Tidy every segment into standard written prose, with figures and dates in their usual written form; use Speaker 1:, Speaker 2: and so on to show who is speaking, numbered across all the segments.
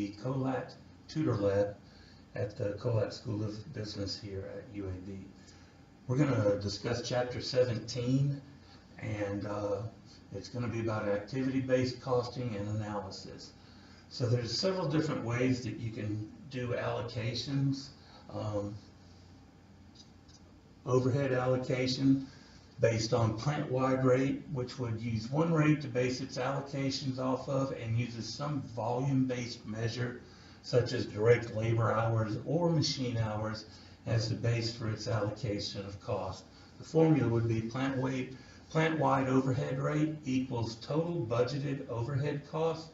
Speaker 1: the Colat Tutor Lab at the Colat School of Business here at UAB. We're going to discuss Chapter 17, and it's going to be about activity-based costing and analysis. So there's several different ways that you can do allocations. Overhead allocation based on plant-wide rate, which would use one rate to base its allocations off of and uses some volume-based measure such as direct labor hours or machine hours as the base for its allocation of cost. The formula would be plant-wide overhead rate equals total budgeted overhead cost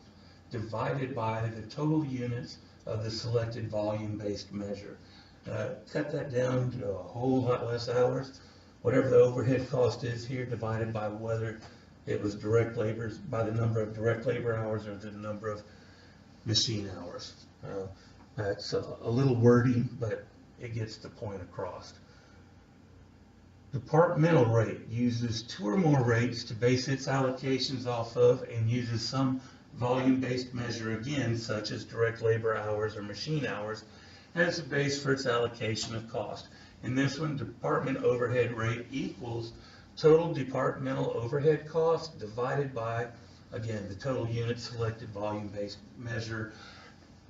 Speaker 1: divided by the total units of the selected volume-based measure. Cut that down to a whole lot less hours. Whatever the overhead cost is here divided by whether it was direct labor, by the number of direct labor hours or the number of machine hours. That's a little wordy, but it gets the point across. Departmental rate uses two or more rates to base its allocations off of and uses some volume-based measure again, such as direct labor hours or machine hours, as a base for its allocation of cost. In this one, department overhead rate equals total departmental overhead cost divided by, again, the total unit selected volume-based measure.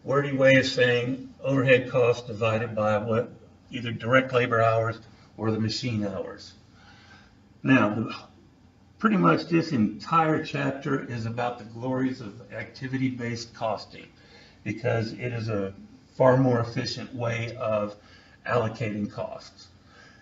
Speaker 1: Wordy way of saying overhead cost divided by what either direct labor hours or the machine hours. Now, pretty much this entire chapter is about the glories of activity-based costing because it is a far more efficient way of allocating costs.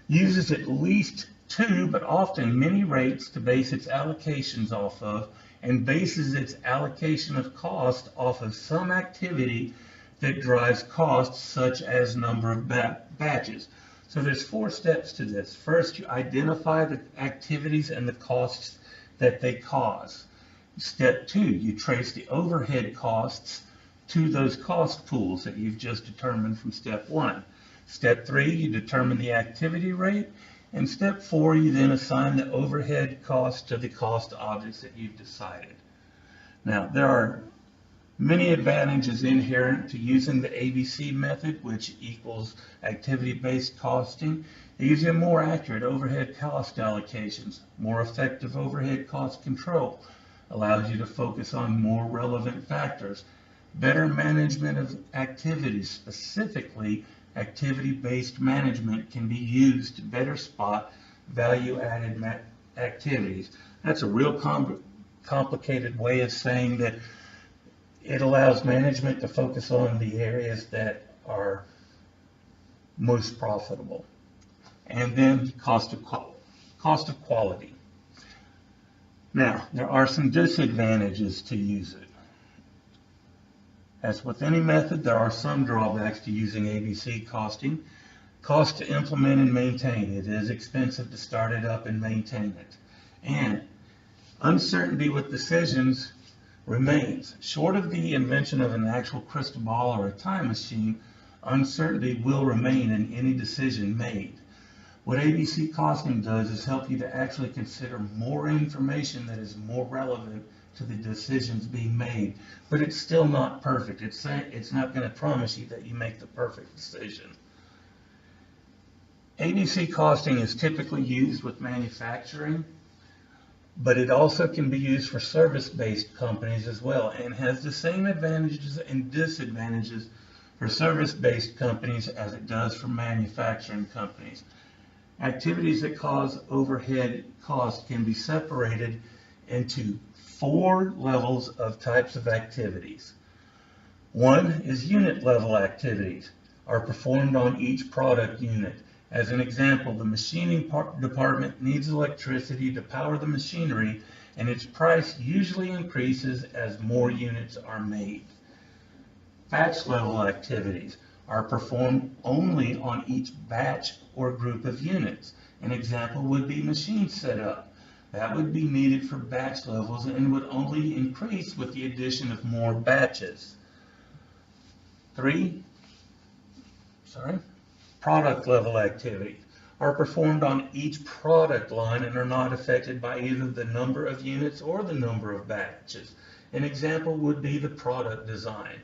Speaker 1: Uses at least two, but often many rates to base its allocations off of, and bases its allocation of cost off of some activity that drives costs, such as number of batches. So there's 4 steps to this. First, you identify the activities and the costs that they cause. Step 2, you trace the overhead costs to those cost pools that you've just determined from step 1. Step 3, you determine the activity rate. And step 4, you then assign the overhead cost to the cost objects that you've decided. Now, there are many advantages inherent to using the ABC method, which equals activity-based costing. It gives you more accurate overhead cost allocations, more effective overhead cost control, allows you to focus on more relevant factors, better management of activities, specifically activity-based management can be used to better spot value-added activities. That's a real complicated way of saying that it allows management to focus on the areas that are most profitable. And then cost of quality. Now, there are some disadvantages to use it. As with any method, there are some drawbacks to using ABC costing. Cost to implement and maintain. It is expensive to start it up and maintain it. And uncertainty with decisions remains. Short of the invention of an actual crystal ball or a time machine, uncertainty will remain in any decision made. What ABC costing does is help you to actually consider more information that is more relevant to the decisions being made, but it's still not perfect. It's not going to promise you that you make the perfect decision. ABC costing is typically used with manufacturing, but it also can be used for service-based companies as well, and has the same advantages and disadvantages for service-based companies as it does for manufacturing companies. Activities that cause overhead cost can be separated into 4 levels of types of activities. 1 is unit level activities, are performed on each product unit. As an example, the machining department needs electricity to power the machinery, and its price usually increases as more units are made. Batch level activities are performed only on each batch or group of units. An example would be machine setup. That would be needed for batch levels and would only increase with the addition of more batches. Product level activities are performed on each product line and are not affected by either the number of units or the number of batches. An example would be the product design.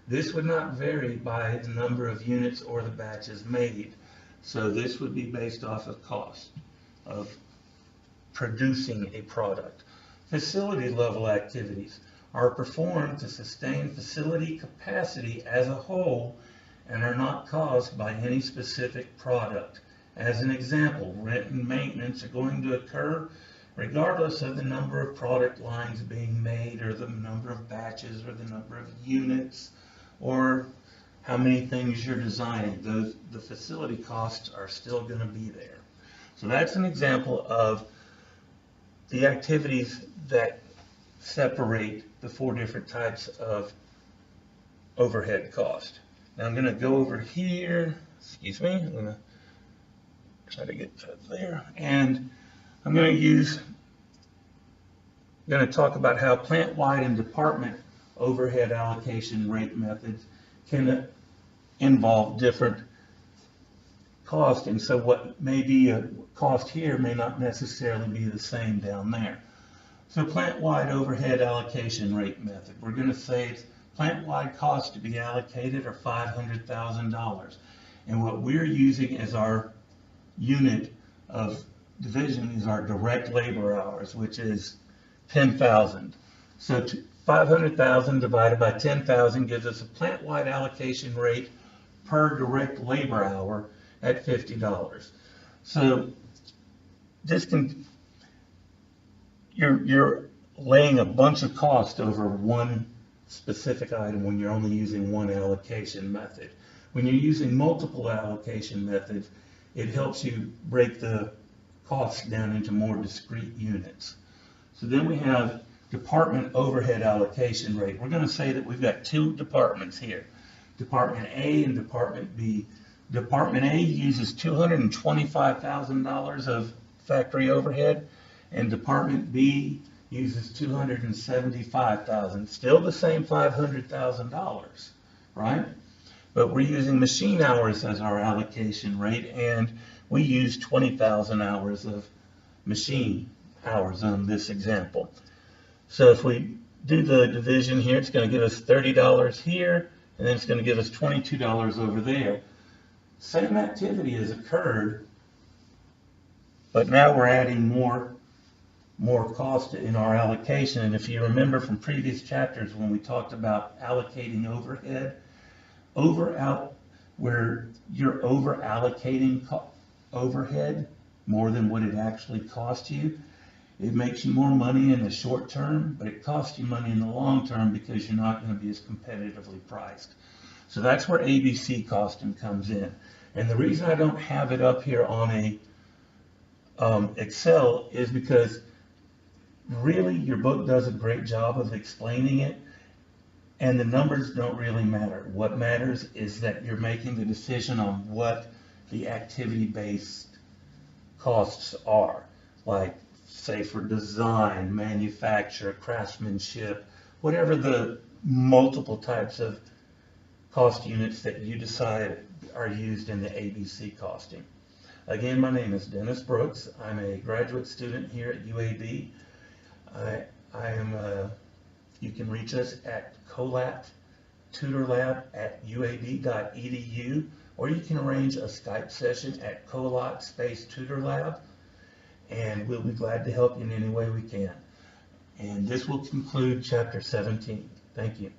Speaker 1: This would not vary by the number of units or the batches made. So this would be based off of cost of producing a product. Facility level activities are performed to sustain facility capacity as a whole and are not caused by any specific product. As an example, rent and maintenance are going to occur regardless of the number of product lines being made or the number of batches or the number of units or how many things you're designing. The facility costs are still going to be there. So that's an example of the activities that separate the 4 different types of overhead cost. Now I'm going to go over here, excuse me, I'm going to try to get to there, and I'm going to talk about how plant-wide and department overhead allocation rate methods can involve different cost, and so what may be a cost here may not necessarily be the same down there. So plant-wide overhead allocation rate method, we're going to say it's plant-wide costs to be allocated are $500,000, and what we're using as our unit of division is our direct labor hours, which is 10,000. So 500,000 divided by 10,000 gives us a plant-wide allocation rate per direct labor hour at $50. So this can, you're laying a bunch of cost over one specific item when you're only using one allocation method. When you're using multiple allocation methods, it helps you break the costs down into more discrete units. So then we have department overhead allocation rate. We're going to say that we've got 2 departments here, Department A and Department B. Department A uses $225,000 of factory overhead, and Department B uses $275,000. Still the same $500,000, right? But we're using machine hours as our allocation rate, and we use 20,000 hours of machine hours on this example. So if we do the division here, it's going to give us $30 here, and then it's going to give us $22 over there. Same activity has occurred, but now we're adding more cost in our allocation. And if you remember from previous chapters when we talked about allocating overhead, where you're over allocating overhead more than what it actually costs you, it makes you more money in the short term, but it costs you money in the long term because you're not going to be as competitively priced. So that's where ABC costing comes in. And the reason I don't have it up here on a Excel is because really your book does a great job of explaining it, and the numbers don't really matter. What matters is that you're making the decision on what the activity-based costs are, like say for design, manufacture, craftsmanship, whatever the multiple types of cost units that you decide are used in the ABC costing. Again, my name is Dennis Brooks. I'm a graduate student here at UAB. You can reach us at colat.tutorlab@uab.edu, or you can arrange a Skype session at colat_tutorlab, and we'll be glad to help you in any way we can. And this will conclude Chapter 17. Thank you.